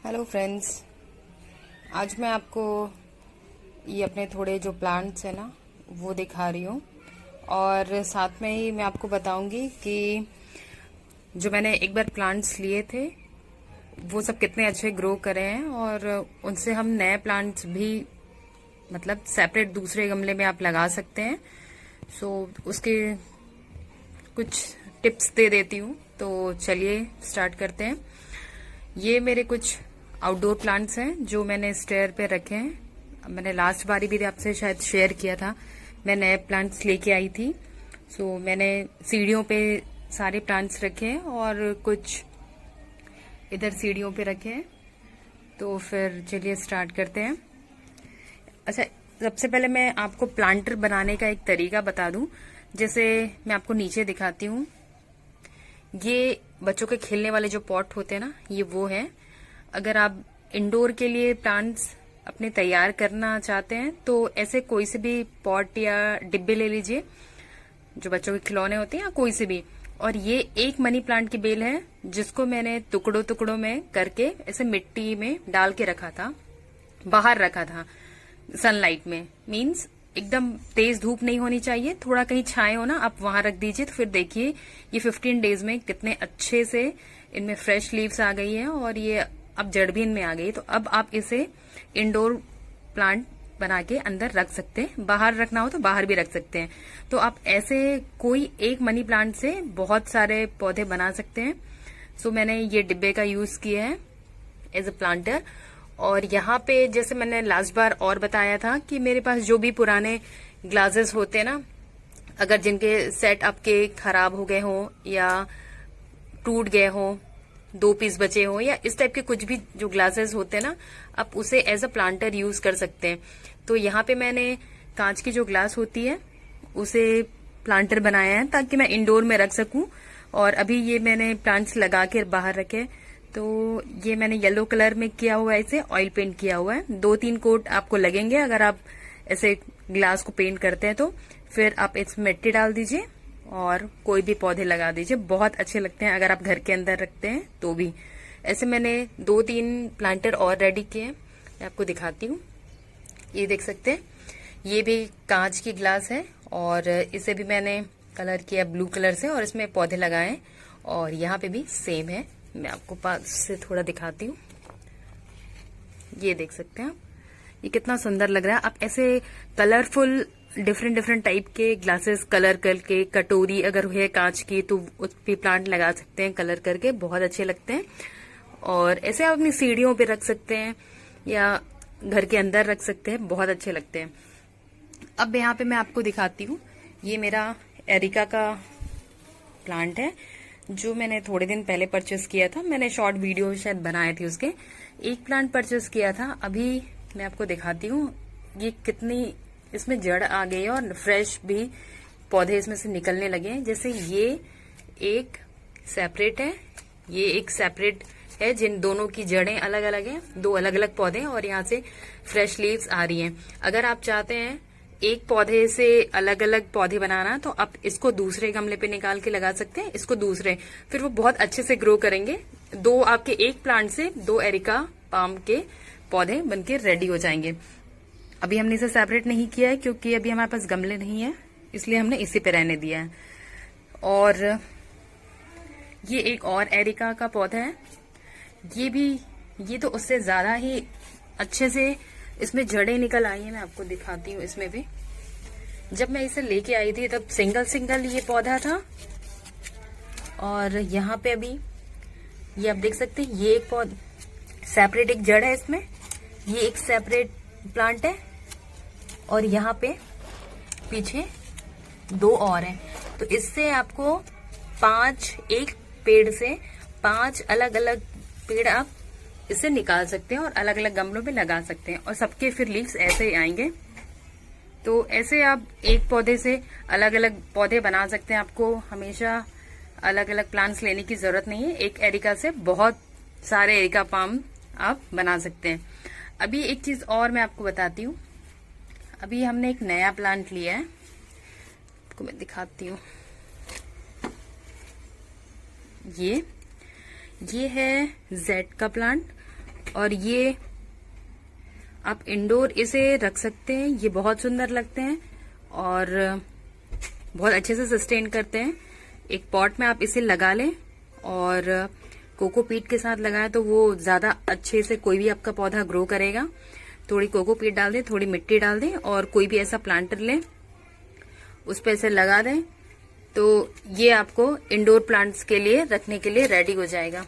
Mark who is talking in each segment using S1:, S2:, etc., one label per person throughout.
S1: Hello friends. आज मैं आपको ये अपने थोड़े जो प्लांट्स हैं ना वो दिखा रही हूँ, और साथ में ही मैं आपको बताऊंगी कि जो मैंने एक बार प्लांट्स लिए थे वो सब कितने अच्छे ग्रो करे हैं, और उनसे हम नए प्लांट्स भी मतलब सेपरेट दूसरे गमले में आप लगा सकते हैं। उसके कुछ टिप्स दे देती हूँ, तो चलिए स्टार्ट करते हैं। ये मेरे कुछ आउटडोर प्लांट्स हैं जो मैंने स्टेयर पे रखे हैं। मैंने लास्ट बारी भी आपसे शायद शेयर किया था, मैं नए प्लांट्स लेके आई थी। मैंने सीढ़ियों पे सारे प्लांट्स रखे हैं और कुछ इधर सीढ़ियों पे रखे हैं। तो फिर चलिए स्टार्ट करते हैं। अच्छा, सबसे पहले मैं आपको प्लांटर बनाने का एक तरीका बता दूं। जैसे मैं आपको नीचे दिखाती हूँ, ये बच्चों के खेलने वाले जो पॉट होते हैं ना, ये वो है। अगर आप इंडोर के लिए प्लांट्स अपने तैयार करना चाहते हैं तो ऐसे कोई से भी पॉट या डिब्बे ले लीजिए जो बच्चों के खिलौने होते हैं, या कोई से भी। और ये एक मनी प्लांट की बेल है जिसको मैंने टुकड़ों टुकड़ों में करके ऐसे मिट्टी में डाल के रखा था, बाहर रखा था सनलाइट में। मीन्स एकदम तेज धूप नहीं होनी चाहिए, थोड़ा कहीं छाए हो ना, आप वहां रख दीजिए। तो फिर देखिए ये 15 डेज में कितने अच्छे से इनमें फ्रेश लीव्स आ गई है, और ये अब जड़ भी इनमें आ गई। तो अब आप इसे इंडोर प्लांट बना के अंदर रख सकते हैं, बाहर रखना हो तो बाहर भी रख सकते हैं। तो आप ऐसे कोई एक मनी प्लांट से बहुत सारे पौधे बना सकते हैं। मैंने ये डिब्बे का यूज किया है एज अ प्लांटर। और यहाँ पे जैसे मैंने लास्ट बार और बताया था कि मेरे पास जो भी पुराने ग्लासेस होते हैं ना, अगर जिनके सेट आपके खराब हो गए हो या टूट गए हो, 2 पीस बचे हो, या इस टाइप के कुछ भी जो ग्लासेस होते हैं ना, आप उसे एज अ प्लांटर यूज कर सकते हैं। तो यहाँ पे मैंने कांच की जो ग्लास होती है उसे प्लांटर बनाया है ताकि मैं इंडोर में रख सकूं। और अभी ये मैंने प्लांट्स लगा के बाहर रखे। तो ये मैंने येलो कलर में किया हुआ है, इसे ऑयल पेंट किया हुआ है। 2-3 कोट आपको लगेंगे अगर आप ऐसे ग्लास को पेंट करते हैं। तो फिर आप इसमें मिट्टी डाल दीजिए और कोई भी पौधे लगा दीजिए, बहुत अच्छे लगते हैं अगर आप घर के अंदर रखते हैं तो भी। ऐसे मैंने 2-3 प्लांटर और रेडी किए हैं, मैं आपको दिखाती हूँ। ये देख सकते हैं, ये भी कांच की ग्लास है और इसे भी मैंने कलर किया ब्लू कलर से और इसमें पौधे लगाए। और यहाँ पे भी सेम है, मैं आपको पास से थोड़ा दिखाती हूँ। ये देख सकते हैं आप, ये कितना सुंदर लग रहा है। आप ऐसे कलरफुल डिफरेंट डिफरेंट टाइप के ग्लासेस कलर करके, कटोरी अगर है कांच की तो उस पे प्लांट लगा सकते हैं कलर करके, बहुत अच्छे लगते हैं। और ऐसे आप अपनी सीढ़ियों पे रख सकते हैं या घर के अंदर रख सकते हैं, बहुत अच्छे लगते हैं। अब यहाँ पे मैं आपको दिखाती हूँ, ये मेरा एरिका का प्लांट है जो मैंने थोड़े दिन पहले परचेस किया था। मैंने शॉर्ट वीडियो शायद बनाए थे उसके। एक प्लांट परचेस किया था, अभी मैं आपको दिखाती हूँ ये कितनी इसमें जड़ आ गई है और फ्रेश भी पौधे इसमें से निकलने लगे हैं। जैसे ये एक सेपरेट है, ये एक सेपरेट है, जिन दोनों की जड़ें अलग अलग हैं, 2 अलग अलग पौधे हैं और यहाँ से फ्रेश लीव्स आ रही हैं। अगर आप चाहते हैं एक पौधे से अलग अलग पौधे बनाना तो आप इसको दूसरे गमले पे निकाल के लगा सकते हैं, इसको दूसरे, फिर वो बहुत अच्छे से ग्रो करेंगे। 2 आपके एक प्लांट से 2 एरिका पाम के पौधे बनके रेडी हो जाएंगे। अभी हमने इसे सेपरेट नहीं किया है क्योंकि अभी हमारे पास गमले नहीं है, इसलिए हमने इसी पे रहने दिया है। और ये एक और एरिका का पौधा है, ये तो उससे ज्यादा ही अच्छे से इसमें जड़ें निकल आई हैं। मैं आपको दिखाती हूँ। इसमें भी जब मैं इसे लेके आई थी तब सिंगल सिंगल ये पौधा था, और यहाँ पे अभी ये आप देख सकते हैं, ये एक पौधा सेपरेट एक जड़ है इसमें, ये एक सेपरेट प्लांट है, और यहाँ पे पीछे 2 और हैं। तो इससे आपको 5 एक पेड़ से 5 अलग अलग पेड़ आप इसे निकाल सकते हैं और अलग अलग गमलों में लगा सकते हैं, और सबके फिर लीव्स ऐसे ही आएंगे। तो ऐसे आप एक पौधे से अलग अलग पौधे बना सकते हैं। आपको हमेशा अलग अलग प्लांट्स लेने की जरूरत नहीं है, एक एरिका से बहुत सारे एरिका पाम आप बना सकते हैं। अभी एक चीज और मैं आपको बताती हूँ। अभी हमने एक नया प्लांट लिया है, आपको मैं दिखाती हूँ। ये है जेड का प्लांट, और ये आप इंडोर इसे रख सकते हैं, ये बहुत सुंदर लगते हैं और बहुत अच्छे से सस्टेन करते हैं। एक पॉट में आप इसे लगा लें और कोकोपीट के साथ लगाएं तो वो ज्यादा अच्छे से कोई भी आपका पौधा ग्रो करेगा। थोड़ी कोकोपीट डाल दें, थोड़ी मिट्टी डाल दें और कोई भी ऐसा प्लांटर लें, उस पर इसे लगा दें तो ये आपको इंडोर प्लांट्स के लिए रखने के लिए रेडी हो जाएगा।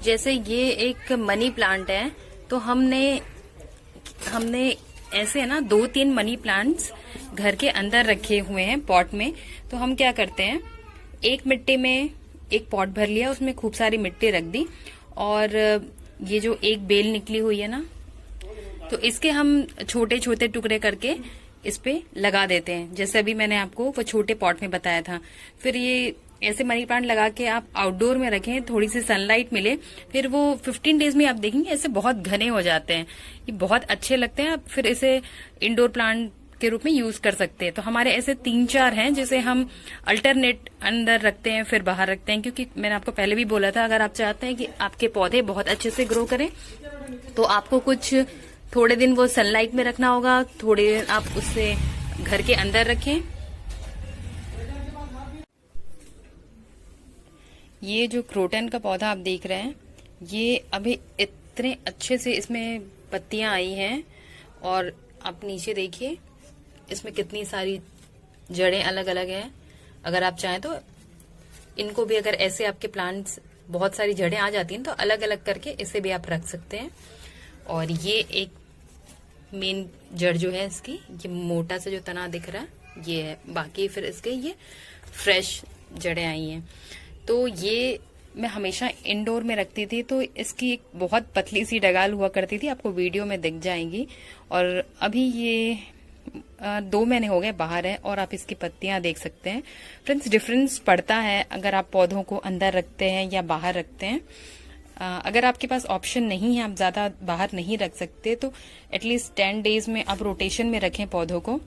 S1: जैसे ये एक मनी प्लांट है, तो हमने ऐसे है ना 2-3 मनी प्लांट्स घर के अंदर रखे हुए हैं पॉट में। तो हम क्या करते हैं, एक मिट्टी में एक पॉट भर लिया, उसमें खूब सारी मिट्टी रख दी और ये जो एक बेल निकली हुई है ना, तो इसके हम छोटे छोटे टुकड़े करके इस पे लगा देते हैं, जैसे अभी मैंने आपको वो छोटे पॉट में बताया था। फिर ये ऐसे मनी प्लांट लगा के आप आउटडोर में रखें, थोड़ी सी सनलाइट मिले, फिर वो 15 डेज में आप देखेंगे ऐसे बहुत घने हो जाते हैं, ये बहुत अच्छे लगते हैं। आप फिर इसे इंडोर प्लांट के रूप में यूज कर सकते हैं। तो हमारे ऐसे 3-4 हैं जिसे हम अल्टरनेट अंदर रखते हैं फिर बाहर रखते हैं, क्योंकि मैंने आपको पहले भी बोला था, अगर आप चाहते हैं कि आपके पौधे बहुत अच्छे से ग्रो करें तो आपको कुछ थोड़े दिन वो सनलाइट में रखना होगा, थोड़े दिन आप उससे घर के अंदर रखें। ये जो क्रोटन का पौधा आप देख रहे हैं, ये अभी इतने अच्छे से इसमें पत्तियां आई हैं और आप नीचे देखिए इसमें कितनी सारी जड़ें अलग अलग हैं। अगर आप चाहें तो इनको भी, अगर ऐसे आपके प्लांट्स बहुत सारी जड़ें आ जाती हैं तो अलग अलग करके इसे भी आप रख सकते हैं। और ये एक मेन जड़ जो है इसकी, ये मोटा से जो तना दिख रहा है ये है, बाकी फिर इसके ये फ्रेश जड़ें आई हैं। तो ये मैं हमेशा इंडोर में रखती थी, तो इसकी एक बहुत पतली सी डगाल हुआ करती थी, आपको वीडियो में दिख जाएंगी। और अभी ये 2 महीने हो गए बाहर है और आप इसकी पत्तियां देख सकते हैं। फ्रेंड्स, डिफरेंस पड़ता है अगर आप पौधों को अंदर रखते हैं या बाहर रखते हैं। अगर आपके पास ऑप्शन नहीं है, आप ज्यादा बाहर नहीं रख सकते, तो एटलीस्ट 10 डेज में आप रोटेशन में रखें पौधों को,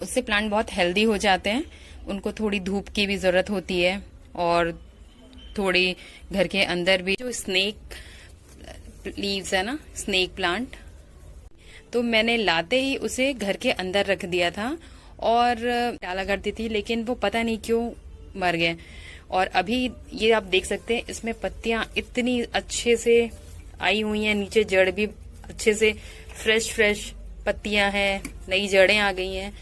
S1: उससे प्लांट बहुत हेल्दी हो जाते हैं। उनको थोड़ी धूप की भी जरूरत होती है और थोड़ी घर के अंदर भी। जो स्नेक लीव्स है ना, स्नेक प्लांट, तो मैंने लाते ही उसे घर के अंदर रख दिया था और डाला करती थी, लेकिन वो पता नहीं क्यों मर गए। और अभी ये आप देख सकते हैं इसमें पत्तियां इतनी अच्छे से आई हुई हैं, नीचे जड़ भी अच्छे से फ्रेश पत्तियां हैं, नई जड़ें आ गई हैं।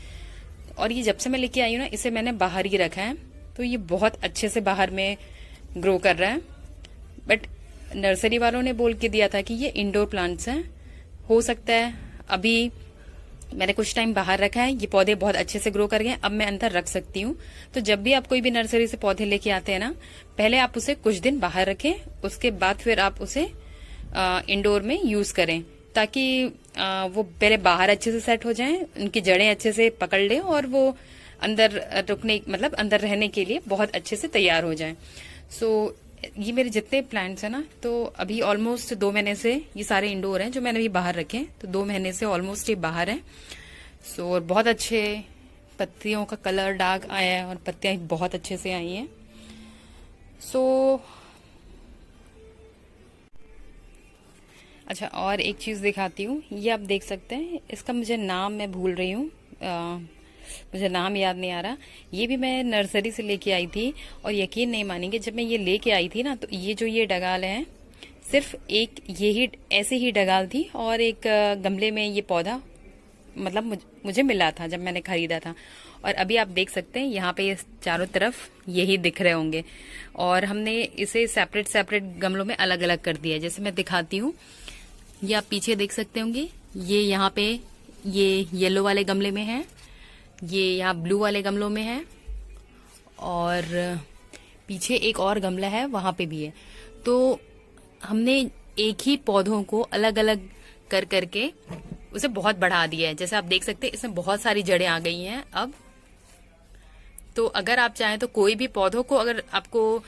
S1: और ये जब से मैं लेके आई हूँ ना, इसे मैंने बाहर ही रखा है, तो ये बहुत अच्छे से बाहर में ग्रो कर रहा है। बट नर्सरी वालों ने बोल के दिया था कि ये इंडोर प्लांट्स हैं, हो सकता है अभी मैंने कुछ टाइम बाहर रखा है, ये पौधे बहुत अच्छे से ग्रो कर गए, अब मैं अंदर रख सकती हूँ। तो जब भी आप कोई भी नर्सरी से पौधे लेके आते हैं ना, पहले आप उसे कुछ दिन बाहर रखें, उसके बाद फिर आप उसे इंडोर में यूज करें, ताकि वो पहले बाहर अच्छे से सेट हो जाएं, उनकी जड़ें अच्छे से पकड़ लें और वो अंदर रुकने मतलब अंदर रहने के लिए बहुत अच्छे से तैयार हो जाएं। सो ये मेरे जितने प्लांट्स हैं ना, तो अभी ऑलमोस्ट 2 महीने से ये सारे इंडोर हैं, जो मैंने अभी बाहर रखे, तो 2 महीने से ऑलमोस्ट ये बाहर हैं। सो बहुत अच्छे पत्तियों का कलर डार्क आया है और पत्तियां बहुत अच्छे से आई हैं। सो अच्छा, और एक चीज दिखाती हूँ, ये आप देख सकते हैं, इसका मुझे नाम मैं भूल रही हूँ, मुझे नाम याद नहीं आ रहा। ये भी मैं नर्सरी से लेके आई थी और यकीन नहीं मानेंगे, जब मैं ये लेके आई थी ना, तो ये जो ये डगाल है, सिर्फ एक यही ऐसे ही डगाल थी और एक गमले में ये पौधा मतलब मुझे मिला था जब मैंने खरीदा था। और अभी आप देख सकते हैं यहाँ पे ये चारों तरफ यही दिख रहे होंगे, और हमने इसे सेपरेट गमलों में अलग अलग कर दिया है। जैसे मैं दिखाती हूँ, ये आप पीछे देख सकते होंगे, ये यहाँ पे ये येलो वाले गमले में है, ये यहाँ ब्लू वाले गमलों में है, और पीछे एक और गमला है वहां पे भी है। तो हमने एक ही पौधों को अलग अलग कर करके उसे बहुत बढ़ा दिया है। जैसे आप देख सकते हैं इसमें बहुत सारी जड़ें आ गई हैं अब। तो अगर आप चाहें तो कोई भी पौधों को अगर आपको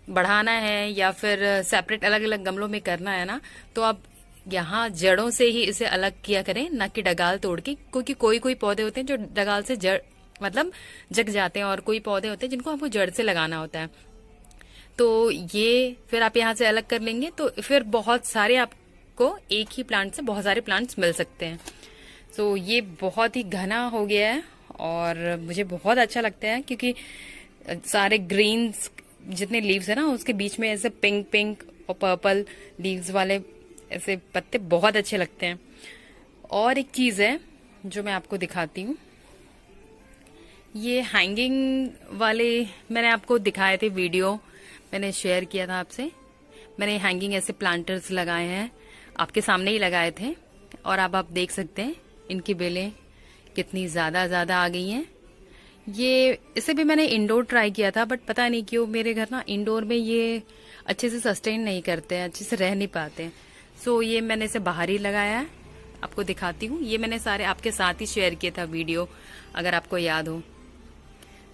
S1: बढ़ाना है या फिर सेपरेट अलग अलग गमलों में करना है ना, तो आप यहाँ जड़ों से ही इसे अलग किया करें, ना कि डगाल तोड़ के, क्योंकि कोई पौधे होते हैं जो डगाल से जड़ मतलब जग जाते हैं, और कोई पौधे होते हैं जिनको आपको जड़ से लगाना होता है। तो ये फिर आप यहाँ से अलग कर लेंगे तो फिर बहुत सारे आपको एक ही प्लांट से बहुत सारे प्लांट्स मिल सकते हैं। तो ये बहुत ही घना हो गया है और मुझे बहुत अच्छा लगता है क्योंकि सारे ग्रीन्स जितने लीव्स है ना उसके बीच में ऐसे पिंक पिंक और पर्पल लीव्स वाले ऐसे पत्ते बहुत अच्छे लगते हैं। और एक चीज है जो मैं आपको दिखाती हूँ, ये हैंगिंग वाले मैंने आपको दिखाए थे, वीडियो मैंने शेयर किया था आपसे। मैंने हैंगिंग ऐसे प्लांटर्स लगाए हैं, आपके सामने ही लगाए थे और अब आप देख सकते हैं इनकी बेलें कितनी ज्यादा आ गई हैं। ये इसे भी मैंने इंडोर ट्राई किया था बट पता नहीं क्यों मेरे घर ना इंडोर में ये अच्छे से सस्टेन नहीं करते हैं, अच्छे से रह नहीं पाते। सो ये मैंने इसे बाहर ही लगाया है, आपको दिखाती हूँ। ये मैंने सारे आपके साथ ही शेयर किया था वीडियो, अगर आपको याद हो।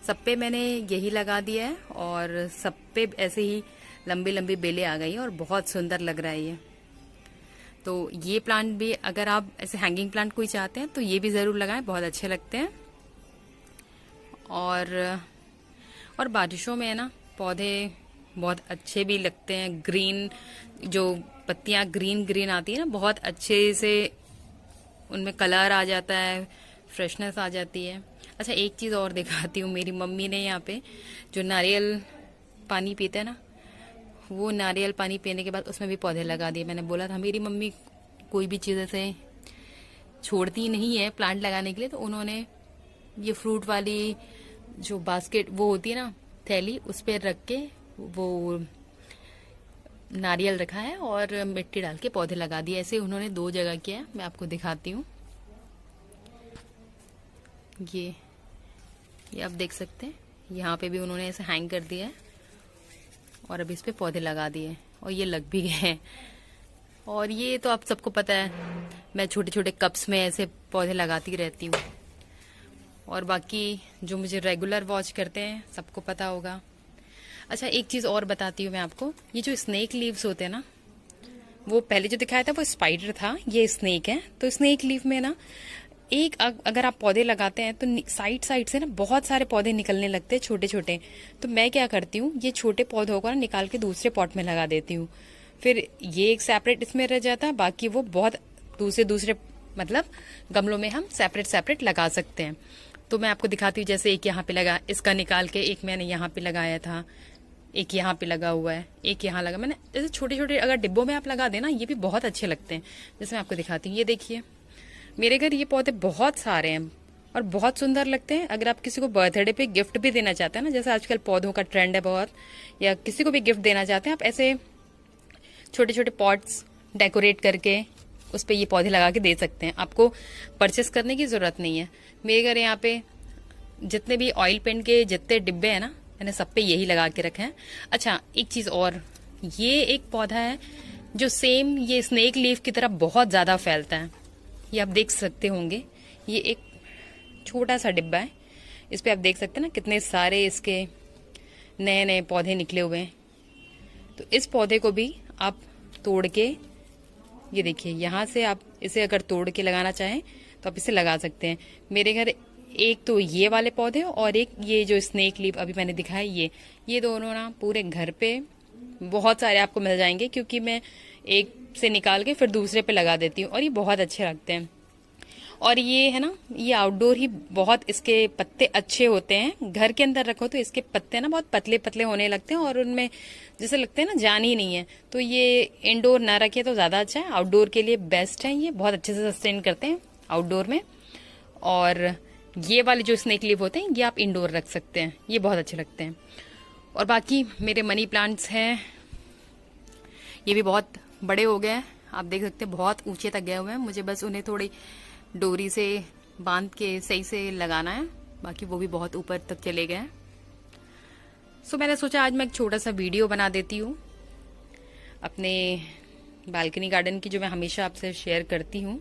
S1: सब पे मैंने यही लगा दिया है और सब पे ऐसे ही लंबी लंबी बेलें आ गई हैं और बहुत सुंदर लग रहा है ये। तो ये प्लांट भी अगर आप ऐसे हैंगिंग प्लांट कोई चाहते हैं तो ये भी जरूर लगाएं, बहुत अच्छे लगते हैं। और बारिशों में है ना पौधे बहुत अच्छे भी लगते हैं, ग्रीन जो पत्तियां ग्रीन ग्रीन आती है ना, बहुत अच्छे से उनमें कलर आ जाता है, फ्रेशनेस आ जाती है। अच्छा एक चीज और दिखाती हूँ, मेरी मम्मी ने यहाँ पे जो नारियल पानी पीते हैं ना, वो नारियल पानी पीने के बाद उसमें भी पौधे लगा दिए। मैंने बोला था मेरी मम्मी कोई भी चीज ऐसे छोड़ती नहीं है प्लांट लगाने के लिए, तो उन्होंने ये फ्रूट वाली जो बास्केट वो होती है ना थैली, उस पर रख के वो नारियल रखा है और मिट्टी डाल के पौधे लगा दिए। ऐसे उन्होंने 2 जगह किया है, मैं आपको दिखाती हूँ। ये आप देख सकते हैं, यहाँ पे भी उन्होंने ऐसे हैंग कर दिया है और अभी इस पे पौधे लगा दिए और ये लग भी गए हैं। और ये तो आप सबको पता है, मैं छोटे छोटे कप्स में ऐसे पौधे लगाती रहती हूँ। और बाकी जो मुझे रेगुलर वॉच करते हैं सबको पता होगा। अच्छा एक चीज और बताती हूँ मैं आपको, ये जो स्नेक लीव्स होते हैं ना, वो पहले जो दिखाया था वो स्पाइडर था, ये स्नेक है। तो स्नेक लीव में ना एक अगर आप पौधे लगाते हैं तो साइड साइड से ना बहुत सारे पौधे निकलने लगते हैं छोटे छोटे। तो मैं क्या करती हूँ, ये छोटे पौधों को ना निकाल के दूसरे पॉट में लगा देती हूँ, फिर ये एक सेपरेट इसमें रह जाता है, बाकी वो बहुत दूसरे मतलब गमलों में हम सेपरेट सेपरेट लगा सकते हैं। तो मैं आपको दिखाती हूँ, जैसे एक यहाँ पे लगा, इसका निकाल के एक मैंने यहाँ पे लगाया था, एक यहाँ पे लगा हुआ है, एक यहाँ लगा मैंने। जैसे छोटे छोटे अगर डिब्बों में आप लगा देना ये भी बहुत अच्छे लगते हैं। जैसे मैं आपको दिखाती हूँ, ये देखिए मेरे घर ये पौधे बहुत सारे हैं और बहुत सुंदर लगते हैं। अगर आप किसी को बर्थडे पे गिफ्ट भी देना चाहते हैं ना, जैसे आजकल पौधों का ट्रेंड है बहुत, या किसी को भी गिफ्ट देना चाहते हैं, आप ऐसे छोटे छोटे पॉट्स डेकोरेट करके उस पर ये पौधे लगा के दे सकते हैं। आपको परचेस करने की जरूरत नहीं है। मेरे घर यहाँ पे जितने भी ऑयल पेंट के जितने डिब्बे हैं ना, मैंने सब पे यही लगा के रखे हैं। अच्छा एक चीज और, ये एक पौधा है जो सेम ये स्नेक लीफ की तरह बहुत ज्यादा फैलता है, ये आप देख सकते होंगे। ये एक छोटा सा डिब्बा है, इस पे आप देख सकते हैं ना कितने सारे इसके नए नए पौधे निकले हुए हैं। तो इस पौधे को भी आप तोड़ के, ये देखिए यहाँ से आप इसे अगर तोड़ के लगाना चाहें तो आप इसे लगा सकते हैं। मेरे घर एक तो ये वाले पौधे और एक ये जो स्नेक लीफ अभी मैंने दिखाया, ये दोनों ना पूरे घर पे बहुत सारे आपको मिल जाएंगे, क्योंकि मैं एक से निकाल के फिर दूसरे पे लगा देती हूँ और ये बहुत अच्छे लगते हैं। और ये है ना, ये आउटडोर ही बहुत इसके पत्ते अच्छे होते हैं। घर के अंदर रखो तो इसके पत्ते ना बहुत पतले पतले होने लगते हैं और उनमें जैसे लगते हैं ना जान ही नहीं है। तो ये इंडोर ना रखे तो ज्यादा अच्छा है, आउटडोर के लिए बेस्ट है। ये बहुत अच्छे से सस्टेन करते हैं आउटडोर में। और ये वाले जो स्नेक लीफ होते हैं ये आप इंडोर रख सकते हैं, ये बहुत अच्छे लगते हैं। और बाकी मेरे मनी प्लांट्स हैं, ये भी बहुत बड़े हो गए हैं, आप देख सकते हैं बहुत ऊंचे तक गए हुए हैं। मुझे बस उन्हें थोड़ी डोरी से बांध के सही से लगाना है, बाकी वो भी बहुत ऊपर तक चले गए हैं। सो मैंने सोचा आज मैं एक छोटा सा वीडियो बना देती हूँ अपने बालकनी गार्डन की, जो मैं हमेशा आपसे शेयर करती हूँ।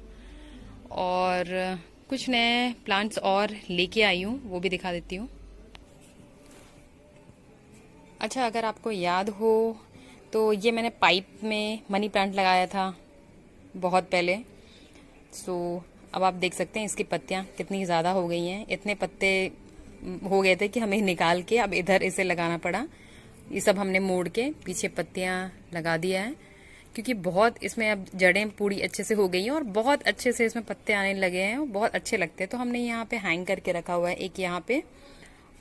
S1: और कुछ नए प्लांट्स और लेके आई हूँ, वो भी दिखा देती हूँ। अच्छा अगर आपको याद हो तो ये मैंने पाइप में मनी प्लांट लगाया था बहुत पहले। सो अब आप देख सकते हैं इसकी पत्तियां कितनी ज़्यादा हो गई हैं। इतने पत्ते हो गए थे कि हमें निकाल के अब इधर इसे लगाना पड़ा। ये सब हमने मोड़ के पीछे पत्तियां लगा दिया है, क्योंकि बहुत इसमें अब जड़ें पूरी अच्छे से हो गई हैं और बहुत अच्छे से इसमें पत्ते आने लगे हैं और बहुत अच्छे लगते हैं। तो हमने यहाँ पे हैंग करके रखा हुआ है, एक यहाँ पे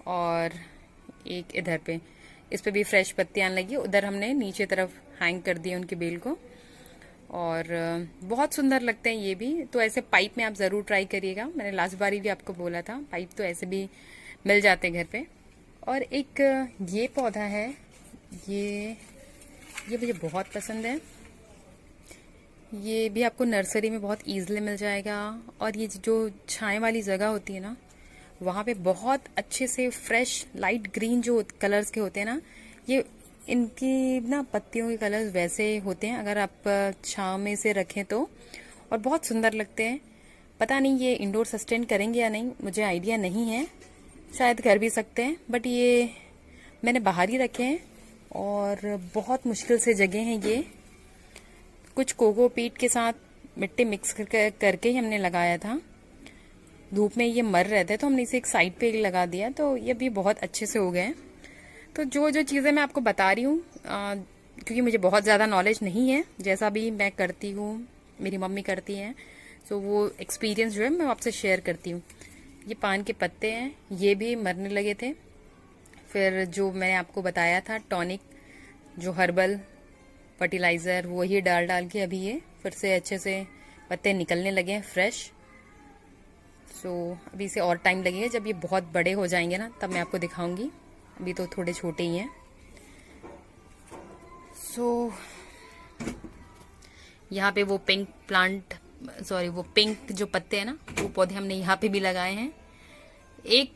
S1: और एक इधर पे। इस पे भी फ्रेश पत्तियां आने लगी, उधर हमने नीचे तरफ हैंग कर दिए उनकी बेल को, और बहुत सुंदर लगते हैं ये भी। तो ऐसे पाइप में आप ज़रूर ट्राई करिएगा। मैंने लास्ट बारी भी आपको बोला था, पाइप तो ऐसे भी मिल जाते हैं घर पे। और एक ये पौधा है, ये मुझे बहुत पसंद है। ये भी आपको नर्सरी में बहुत ईजिली मिल जाएगा, और ये जो छाए वाली जगह होती है ना, वहाँ पे बहुत अच्छे से फ्रेश लाइट ग्रीन जो कलर्स के होते हैं ना, ये इनकी ना पत्तियों के कलर्स वैसे होते हैं अगर आप छांव में से रखें तो, और बहुत सुंदर लगते हैं। पता नहीं ये इंडोर सस्टेन करेंगे या नहीं, मुझे आइडिया नहीं है, शायद कर भी सकते हैं, बट ये मैंने बाहर ही रखे हैं और बहुत मुश्किल से जगह हैं ये। कुछ कोकोपीट के साथ मिट्टी मिक्स करके ही हमने लगाया था। धूप में ये मर रहे थे तो हमने इसे एक साइड पे लगा दिया, तो ये भी बहुत अच्छे से हो गए। तो जो जो चीज़ें मैं आपको बता रही हूँ, क्योंकि मुझे बहुत ज़्यादा नॉलेज नहीं है, जैसा भी मैं करती हूँ मेरी मम्मी करती हैं, तो वो एक्सपीरियंस जो है मैं आपसे शेयर करती हूँ। ये पान के पत्ते हैं, ये भी मरने लगे थे। फिर जो मैंने आपको बताया था टॉनिक, जो हर्बल फर्टिलाइज़र, वही डाल के अभी ये फिर से अच्छे से पत्ते निकलने लगे हैं फ्रेश। सो अभी इसे और टाइम लगेगा, जब ये बहुत बड़े हो जाएंगे ना तब मैं आपको दिखाऊंगी, अभी तो थोड़े छोटे ही हैं। सो यहाँ पे वो पिंक प्लांट, सॉरी वो पिंक जो पत्ते हैं ना, वो पौधे हमने यहाँ पे भी लगाए हैं। एक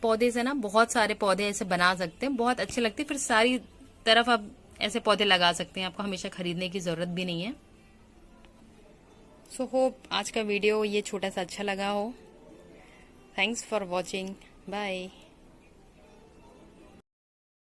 S1: पौधे से ना बहुत सारे पौधे ऐसे बना सकते हैं, बहुत अच्छे लगते हैं। फिर सारी तरफ आप ऐसे पौधे लगा सकते हैं, आपको हमेशा खरीदने की जरूरत भी नहीं है। सो होप आज का वीडियो ये छोटा सा अच्छा लगा हो। Thanks for watching, bye.